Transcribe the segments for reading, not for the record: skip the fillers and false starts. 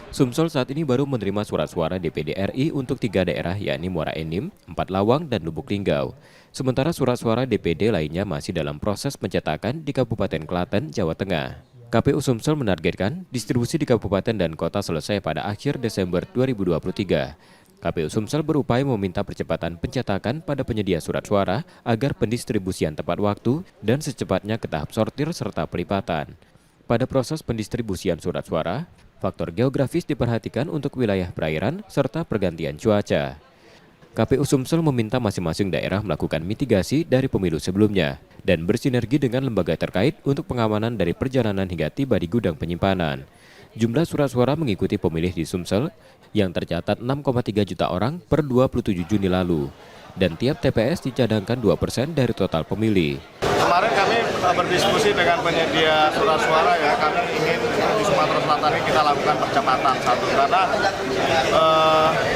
Sumsel saat ini baru menerima surat suara DPD RI untuk 3 daerah yakni Muara Enim, Empat Lawang, dan Lubuk Linggau. Sementara surat suara DPD lainnya masih dalam proses pencetakan di Kabupaten Klaten, Jawa Tengah. KPU Sumsel menargetkan distribusi di kabupaten dan kota selesai pada akhir Desember 2023. KPU Sumsel berupaya meminta percepatan pencetakan pada penyedia surat suara agar pendistribusian tepat waktu dan secepatnya ke tahap sortir serta pelipatan. Pada proses pendistribusian surat suara, faktor geografis diperhatikan untuk wilayah perairan serta pergantian cuaca. KPU Sumsel meminta masing-masing daerah melakukan mitigasi dari pemilu sebelumnya dan bersinergi dengan lembaga terkait untuk pengamanan dari perjalanan hingga tiba di gudang penyimpanan. Jumlah surat suara mengikuti pemilih di Sumsel yang tercatat 6,3 juta orang per 27 Juni lalu. Dan tiap TPS dicadangkan 2% dari total pemilih. Kemarin kami berdiskusi dengan penyedia surat suara ya, kami ingin di Sumatera Selatan ini kita lakukan percepatan satu karena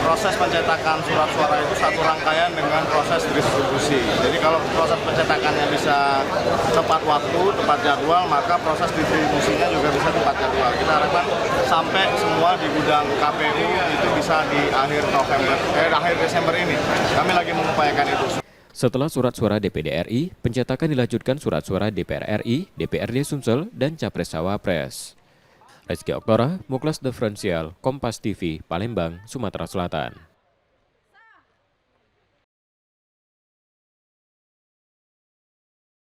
proses pencetakan surat suara itu satu rangkaian dengan proses distribusi. Jadi kalau proses pencetakannya bisa tepat waktu, tepat jadwal, maka proses distribusinya juga bisa tepat jadwal. Kita harapkan sampai semua di gudang KPU itu bisa di akhir Desember ini. Kami lagi mengupayakan itu. Setelah surat suara DPD RI, pencetakan dilanjutkan surat suara DPR RI, DPRD Sumsel, dan Capres-Cawapres. Rizky Oktora, Muklas Diferensial, Kompas TV, Palembang, Sumatera Selatan.